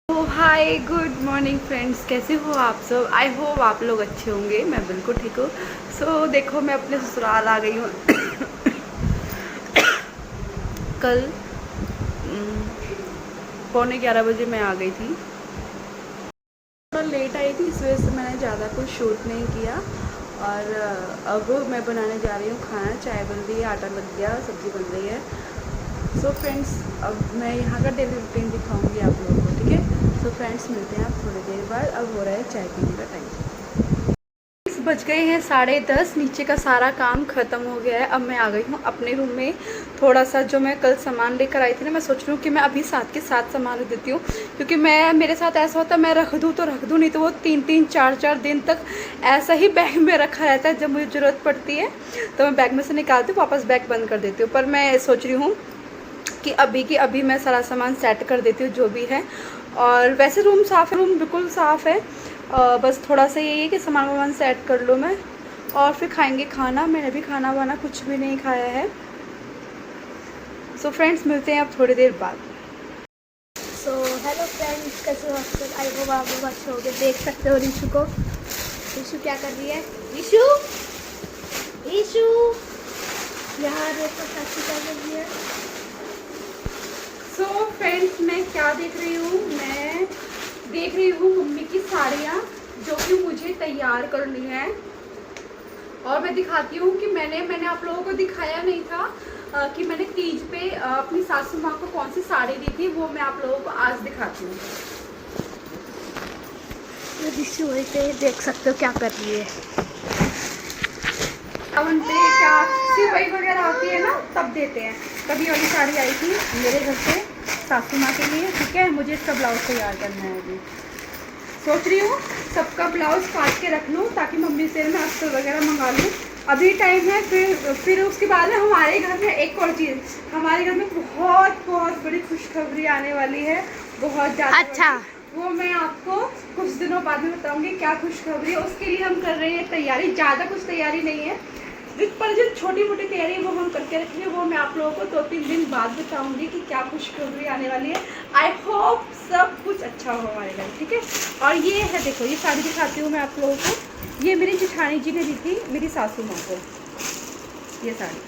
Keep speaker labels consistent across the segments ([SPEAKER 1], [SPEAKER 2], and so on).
[SPEAKER 1] तो hi good morning friends, कैसे हो आप सब। आई होप आप लोग अच्छे होंगे। मैं बिल्कुल ठीक हूँ। सो देखो, मैं अपने ससुराल आ गई हूँ। कल 11:15 बजे मैं आ गई थी। थोड़ा लेट आई थी, इस वजह से मैंने ज़्यादा कुछ शूट नहीं किया। और अब मैं बनाने जा रही हूँ खाना। चाय बन रही है, आटा लग गया, सब्ज़ी बन रही है। सो फ्रेंड्स, अब मैं यहाँ का डेली रूटीन दिखाऊंगी आप लोगों को, ठीक है। सो फ्रेंड्स, मिलते हैं आप थोड़ी देर बाद। अब हो रहा है चाय पीने का टाइम। बज गए हैं 10:30। नीचे का सारा काम ख़त्म हो गया है। अब मैं आ गई हूँ अपने रूम में। थोड़ा सा जो मैं कल सामान लेकर आई थी ना, मैं सोच रही हूँ कि मैं अभी साथ के साथ सामान रख देती हूँ। क्योंकि मेरे साथ ऐसा होता है, मैं रख दूँ तो रख दूँ, नहीं तो वो 3-4 दिन तक ऐसा ही बैग में रखा रहता है। जब मुझे ज़रूरत पड़ती है तो मैं बैग में से निकालती हूँ, वापस बैग बंद कर देती हूँ। पर मैं सोच रही हूँ कि अभी मैं सारा सामान सेट कर देती हूँ जो भी है। और वैसे रूम साफ़ है, रूम बिल्कुल साफ़ है। बस थोड़ा सा यही है कि सामान वामान सेट कर लो मैं, और फिर खाएंगे खाना। मैंने भी खाना वाना कुछ भी नहीं खाया है। सो फ्रेंड्स, मिलते हैं अब थोड़ी देर बाद।
[SPEAKER 2] सो हेलो फ्रेंड्स, कैसे हो आप सब। आई होप आप लोग अच्छे हो गए। देख सकते हो ऋषु को। ऋषु क्या कर रही है। ऋषु ऋषु यहाँ देखो कैसी कर रही है।
[SPEAKER 1] सो फ्रेंड्स, मैं क्या देख रही हूँ, मैं देख रही हूँ मम्मी की साड़ियाँ जो कि मुझे तैयार करनी है। और मैं दिखाती हूँ कि मैंने आप लोगों को दिखाया नहीं था कि मैंने तीज पे अपनी सासू माँ को कौन सी साड़ी दी थी। वो मैं आप लोगों को आज दिखाती हूँ।
[SPEAKER 2] ऋषु वहीं पे देख सकते हो क्या कर रही है।
[SPEAKER 1] सावन पे क्या सिवई वगैरह आती है ना, तब देते हैं। तभी वाली साड़ी आई थी मेरे घर से सासू माँ के लिए, ठीक है। मुझे इसका ब्लाउज तैयार करना है। अभी सोच रही हूँ सबका ब्लाउज काट के रख लूँ, ताकि मम्मी से मैं अस्तर वगैरह मंगा लूँ। अभी टाइम है। फिर उसके बाद में हमारे घर में एक और चीज़, हमारे घर में बहुत बहुत बड़ी खुशखबरी आने वाली है। बहुत ज़्यादा
[SPEAKER 2] अच्छा।
[SPEAKER 1] वो मैं आपको कुछ दिनों बाद में बताऊंगी क्या खुशखबरी है। उसके लिए हम कर रहे हैं तैयारी। ज़्यादा कुछ तैयारी नहीं है, पर जो छोटी मोटी तैयारी है वो हम करके रखेंगे। वो मैं आप लोगों को 2-3 दिन बाद बताऊंगी कि क्या खुशखबरी आने वाली है। आई होप सब कुछ अच्छा हो हमारे घर, ठीक है। और ये है, देखो, ये साड़ी दिखाती हूँ मैं आप लोगों को। ये मेरी जेठानी जी ने दी थी मेरी सासू माँ को, ये साड़ी।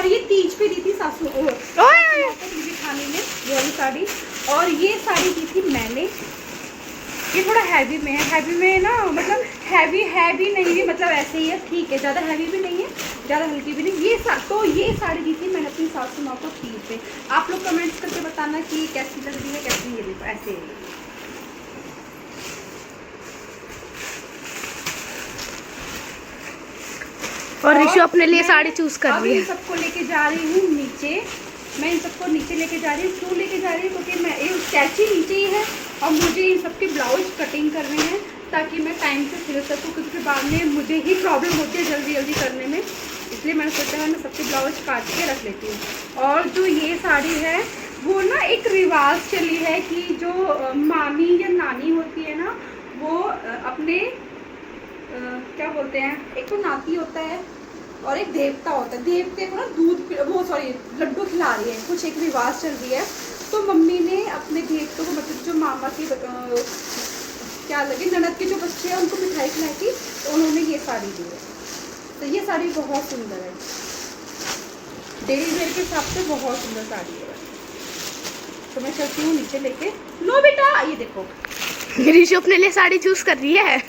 [SPEAKER 1] ये तीज पे दी थी सासू मेरी जेठानी ने, ये वाली साड़ी। और ये साड़ी दी थी मैंने। ये थोड़ा हैवी में है, हैवी में ना, मतलब हैवी नहीं है, मतलब ऐसे ही है, ठीक है। ज़्यादा हैवी भी नहीं है, ज़्यादा हल्की भी नहीं। तो ये साड़ी दी थी मैंने अपनी सासू माँ को तीज पे। आप लोग कमेंट्स करके बताना कि कैसी लग रही है, कैसी। ये देखो ऐसे है।
[SPEAKER 2] और
[SPEAKER 1] और
[SPEAKER 2] ऋषु अपने लिए
[SPEAKER 1] मैं
[SPEAKER 2] साड़ी चूज कर
[SPEAKER 1] अब
[SPEAKER 2] रही
[SPEAKER 1] इन
[SPEAKER 2] है।
[SPEAKER 1] सबको लेके जा रही हूँ नीचे। मैं इन सबको नीचे लेके जा रही हूँ। क्यों लेके जा रही हूँ? क्योंकि मैं ये कैची नीचे ही है, और मुझे इन सबके ब्लाउज कटिंग करने हैं, ताकि मैं टाइम से सिल सकूँ। क्योंकि बाद में मुझे ही प्रॉब्लम होती है जल्दी जल्दी करने में। इसलिए मैंने सोचा मैं सबके ब्लाउज काट के रख लेती हूँ। और जो ये साड़ी है, वो ना एक रिवाज चली है कि जो मामी या नानी होती है ना, वो अपने क्या बोलते हैं, एक तो नाती होता है और एक देवता होता है। देवते को ना लड्डू खिला रही है, कुछ एक रिवाज चल रही है। तो मम्मी ने अपने देवतों को, मतलब जो मामा की क्या लगे, ननद के जो बच्चे हैं उनको मिठाई खिलाई थी, तो उन्होंने ये साड़ी दी है। तो ये साड़ी बहुत सुंदर है, डेली वेयर के हिसाब से बहुत सुंदर साड़ी है। तो मैं चलती हूँ नीचे लेके। लो बेटा, ये देखो।
[SPEAKER 2] ऋषु अपने लिए साड़ी चूज कर रही है।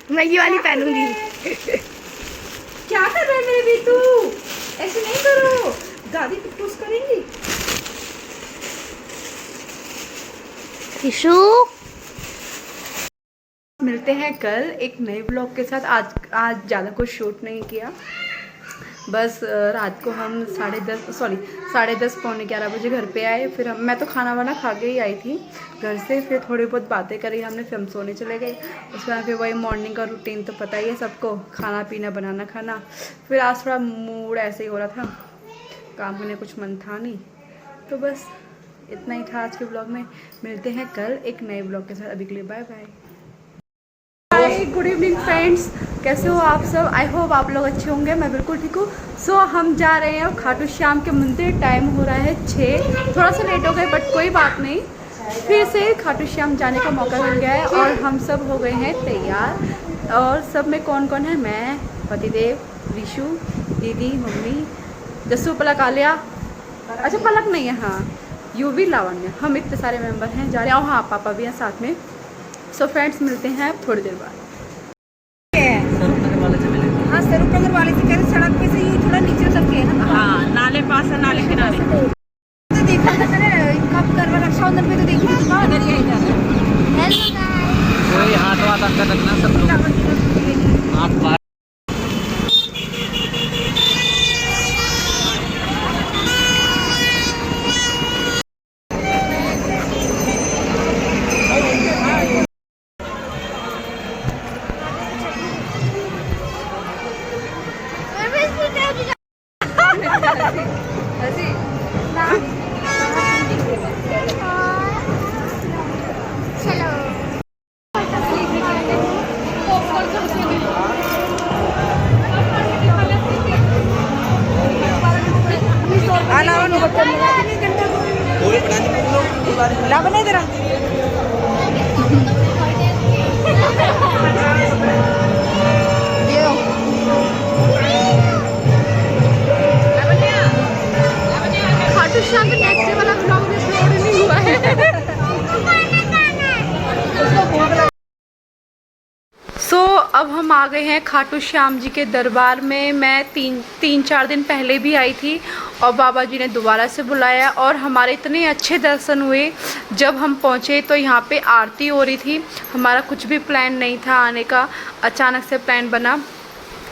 [SPEAKER 2] मैं ये वाली पहनूंगी।
[SPEAKER 1] क्या कर रहे हैं मेरे बीटू? ऐसे नहीं करो, दादी टुस करेंगी।
[SPEAKER 2] ऋषु
[SPEAKER 1] मिलते हैं कल एक नए ब्लॉग के साथ। आज ज़्यादा कुछ शूट नहीं किया। बस रात को हम 10:30 घर पे आए। फिर मैं तो खाना वाना खा के ही आई थी घर से। फिर थोड़ी बहुत बातें करी हमने, फिर हम सोने चले गए। उसके बाद फिर वही मॉर्निंग का रूटीन तो पता ही है सबको, खाना पीना बनाना खाना। फिर आज थोड़ा मूड ऐसे ही हो रहा था, काम करने कुछ मन था नहीं। तो बस इतना ही था आज के ब्लॉग में। मिलते हैं कल एक नए ब्लॉग के साथ। अभी के लिए बाय बाय। हाय, गुड इवनिंग फ्रेंड्स। कैसे हो आप सब? आई होप आप लोग अच्छे होंगे। मैं बिल्कुल ठीक हूँ। सो हम जा रहे हैं खाटू श्याम के मंदिर। टाइम हो रहा है 6, थोड़ा सा लेट हो गए बट कोई बात नहीं, फिर से खाटू श्याम जाने का मौका मिल गया है और हम सब हो गए हैं तैयार। और सब में कौन कौन है? मैं, पतिदेव, रिशु, दीदी, मम्मी, जस्सू, पलक, आलिया, अच्छा पलक नहीं है, हाँ यूवी, लावण्य, हम इतने सारे मेंबर हैं जा रहे हैं। और हाँ पापा भी हैं साथ में। सो फ्रेंड्स मिलते हैं थोड़ी देर बाद।
[SPEAKER 2] हाँ स्वरूप नगर वाले से कह रहे सड़क पे से ही थोड़ा नीचे उतर के है ना।
[SPEAKER 3] हाँ नाले पास है, नाले किनारे।
[SPEAKER 2] तो देखा था मैंने कब करवा रक्षाबंधन पे तो देखी थी बाहर इधर यही जा रहा है। हेलो गाइस,
[SPEAKER 3] कोई हाथ अंदर रखना सब लोग। हाथ बाहर।
[SPEAKER 1] खाटू श्याम के नेक्स्ट वाला ब्लॉग में अपलोड नहीं हुआ है। सो अब हम आ गए हैं खाटू श्याम जी के दरबार में। मैं तीन चार दिन पहले भी आई थी और बाबा जी ने दोबारा से बुलाया और हमारे इतने अच्छे दर्शन हुए। जब हम पहुँचे तो यहाँ पे आरती हो रही थी। हमारा कुछ भी प्लान नहीं था आने का, अचानक से प्लान बना।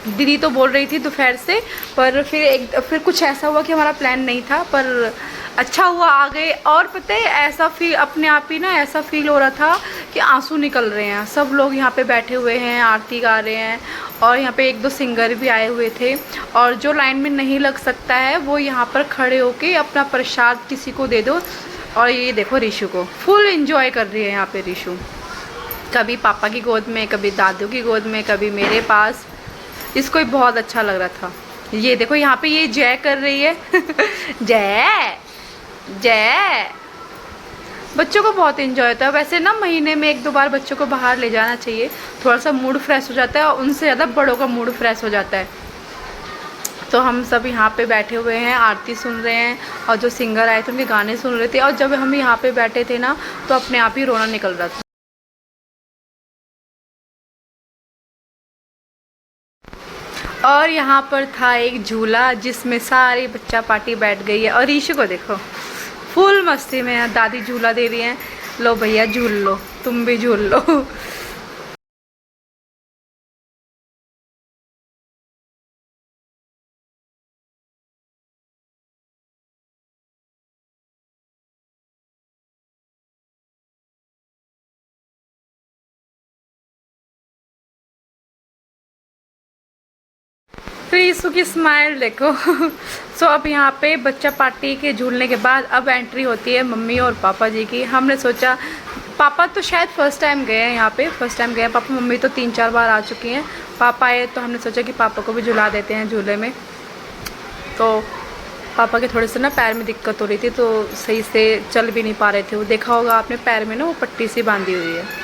[SPEAKER 1] दीदी तो बोल रही थी दोपहर से, पर फिर कुछ ऐसा हुआ कि हमारा प्लान नहीं था, पर अच्छा हुआ आ गए। और पता है ऐसा फील अपने आप ही ना ऐसा फील हो रहा था कि आंसू निकल रहे हैं। सब लोग यहाँ पे बैठे हुए हैं, आरती गा रहे हैं और यहाँ पे 1-2 सिंगर भी आए हुए थे। और जो लाइन में नहीं लग सकता है वो यहाँ पर खड़े होके अपना प्रसाद किसी को दे दो। और ये देखो रिशु को फुल एंजॉय कर रही है यहाँ पे रिशु, कभी पापा की गोद में, कभी दादू की गोद में, कभी मेरे पास। इसको ही बहुत अच्छा लग रहा था। ये देखो यहाँ पे ये जय कर रही है जय जय। बच्चों को बहुत एंजॉय होता है। वैसे ना महीने में 1-2 बार बच्चों को बाहर ले जाना चाहिए, थोड़ा सा मूड फ्रेश हो जाता है और उनसे ज़्यादा बड़ों का मूड फ्रेश हो जाता है। तो हम सब यहाँ पे बैठे हुए हैं, आरती सुन रहे हैं और जो सिंगर आए थे उनके गाने सुन रहे थे। और जब हम यहाँ पे बैठे थे ना तो अपने आप ही रोना निकल रहा था। और यहाँ पर था एक झूला जिसमें सारी बच्चा पार्टी बैठ गई है। और ईशु को देखो फुल मस्ती में है, दादी झूला दे रही हैं, लो भैया झूल लो, तुम भी झूल लो। फिर यीशु की स्माइल देखो। सो अब यहाँ पे बच्चा पार्टी के झूलने के बाद अब एंट्री होती है मम्मी और पापा जी की। हमने सोचा, पापा तो शायद फर्स्ट टाइम गए हैं यहाँ पे, फर्स्ट टाइम गए हैं पापा। मम्मी तो 3-4 बार आ चुकी हैं। पापा आए तो हमने सोचा कि पापा को भी झुला देते हैं झूले में। तो पापा के थोड़े से ना पैर में दिक्कत हो रही थी तो सही से चल भी नहीं पा रहे थे। वो देखा होगा आपने पैर में ना वो पट्टी सी बांधी हुई है।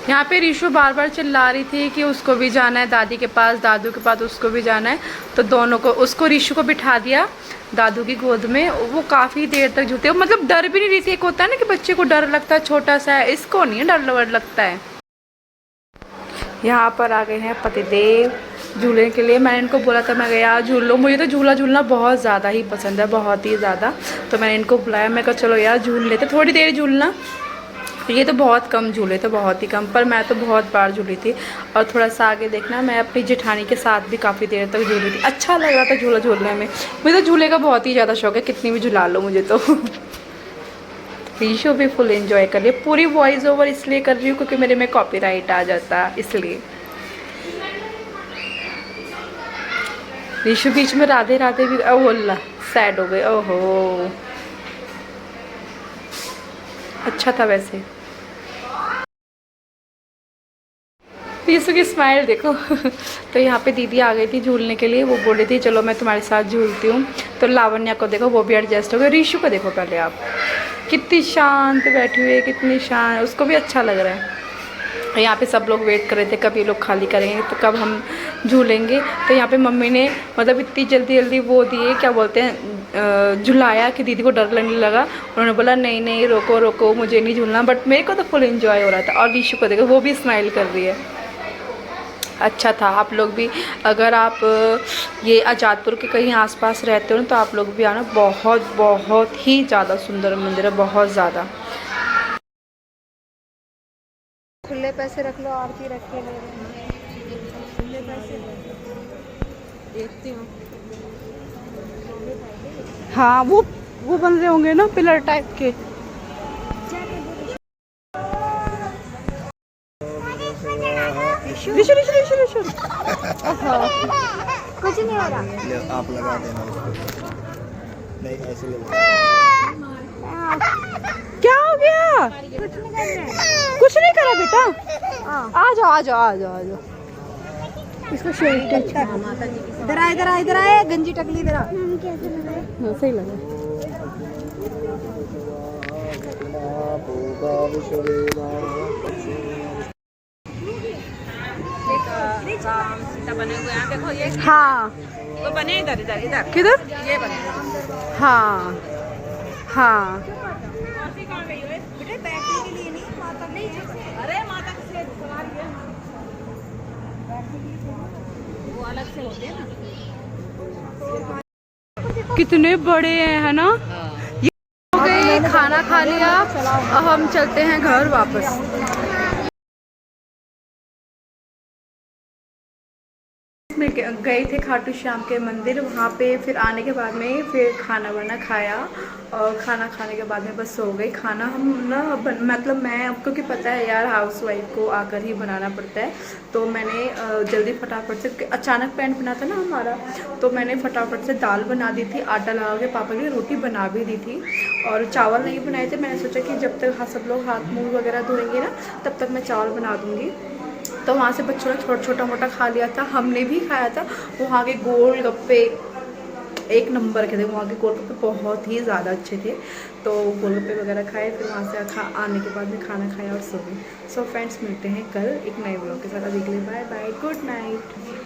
[SPEAKER 1] यहाँ पे रिशु बार बार चिल्ला रही थी कि उसको भी जाना है दादी के पास, दादू के पास उसको भी जाना है। तो दोनों को, उसको रिशु को बिठा दिया दादू की गोद में। वो काफ़ी देर तक झूठे, मतलब डर भी नहीं रही थी। एक होता है ना कि बच्चे को डर लगता है, छोटा सा है, इसको नहीं डर लगता है। यहाँ पर आ गए हैं पतिदेव झूलने के लिए। मैंने इनको बोला था, मैं गया झूल लो, मुझे तो झूला झूलना बहुत ज़्यादा ही पसंद है, बहुत ही ज़्यादा। तो मैंने इनको बुलाया, मैं कहा चलो यार झूल लेते, थोड़ी देर झूलना। ये तो बहुत कम झूले थे, बहुत ही कम, पर मैं तो बहुत बार झूली थी। और थोड़ा सा आगे देखना, मैं अपनी जेठानी के साथ भी काफ़ी देर तक झूली थी। अच्छा लग रहा था झूला झूलने में। मुझे तो झूले का बहुत ही ज़्यादा शौक है, कितनी भी झुला लो मुझे तो। रीशो भी फुल एंजॉय कर रही है। पूरी वॉइस ओवर इसलिए कर रही हूँ क्योंकि मेरे में कॉपीराइट आ जाता, इसलिए। ऋषु बीच में राधे राधे भी बोला, सैड हो गए। ओहो, अच्छा था वैसे। ऋषु की स्माइल देखो। तो यहाँ पे दीदी आ गई थी झूलने के लिए, वो बोल रही थी चलो मैं तुम्हारे साथ झूलती हूँ। तो लावण्या को देखो, वो भी एडजस्ट हो गई। ऋषु को देखो पहले आप, कितनी शांत बैठी हुई है, कितनी शांत, उसको भी अच्छा लग रहा है। यहाँ पे सब लोग वेट कर रहे थे कब ये लोग खाली करेंगे तो कब हम झूलेंगे। तो यहाँ पे मम्मी ने मतलब इतनी जल्दी जल्दी वो दिए, क्या बोलते हैं, झुलाया कि दीदी को डर लगने लगा। उन्होंने बोला नहीं नहीं रोको रोको, मुझे नहीं झूलना, बट मेरे को तो फुल एंजॉय हो रहा था। और ऋषु को देखो, वो भी स्माइल कर रही है। अच्छा था। आप लोग भी अगर आप ये आज़ादपुर के कहीं आसपास रहते हो ना तो आप लोग भी आना, बहुत बहुत ही ज़्यादा सुंदर मंदिर है, बहुत ज़्यादा।
[SPEAKER 2] खुले पैसे रख लो, आरती रख के ले रहे खुले पैसे देखती हूँ।
[SPEAKER 1] हाँ वो बन रहे होंगे ना पिलर टाइप के। ऋषु ऋषु ऋषु ऋषु
[SPEAKER 2] कुछ नहीं हो रहा।
[SPEAKER 4] आप लगा देना उसको, नहीं ऐसे ही
[SPEAKER 1] क्या हो गया?
[SPEAKER 2] कुछ नहीं कर रहे।
[SPEAKER 1] कुछ नहीं करा बेटा,
[SPEAKER 2] हाँ
[SPEAKER 1] आ जाओ आ जाओ आ जाओ आ जाओ।
[SPEAKER 2] इसको शेयर टच कर। इधर आ इधर आ इधर आ, गंजी टकली इधर आ। कैसे लगा?
[SPEAKER 1] हाँ, सही लगा।
[SPEAKER 3] सीता बने हुए हैं, देखो ये
[SPEAKER 1] हाँ
[SPEAKER 3] वो बने इधर इधर इधर,
[SPEAKER 1] किधर?
[SPEAKER 3] ये बने।
[SPEAKER 1] हाँ हाँ
[SPEAKER 3] बेटे बैठने के लिए नहीं, माता नहीं, अरे माता के से सवार है, वो अलग से होते हैं ना।
[SPEAKER 1] कितने बड़े हैं, है ना? ये हो गए, खाना खा लिया, अब हम चलते हैं घर वापस। में गए थे खाटू श्याम के मंदिर, वहाँ पे फिर आने के बाद में फिर खाना वाना खाया, और खाना खाने के बाद में बस सो गई। खाना हम ना मतलब मैं, अब क्योंकि पता है यार हाउस वाइफ को आकर ही बनाना पड़ता है, तो मैंने जल्दी फटाफट से, अचानक प्लान बना था ना हमारा, तो मैंने फटाफट से दाल बना दी थी, आटा लगा के पापा के लिए रोटी बना भी दी थी, और चावल नहीं बनाए थे। मैंने सोचा कि जब तक सब लोग हाथ मुँह वगैरह धोएंगे ना तब तक मैं चावल बना दूँगी। तो वहाँ से बच्चों ने छोटा मोटा खा लिया था, हमने भी खाया था। वहाँ के गोल गप्पे एक नंबर के थे, वहाँ के गोल गप्पे बहुत ही ज़्यादा अच्छे थे। तो गोल गप्पे वगैरह खाए, फिर वहाँ से आने के बाद में खाना खाया और सो गए। सो फ्रेंड्स, मिलते हैं कल एक नए व्लॉग के साथ। अभी के लिए बाय बाय, गुड नाइट।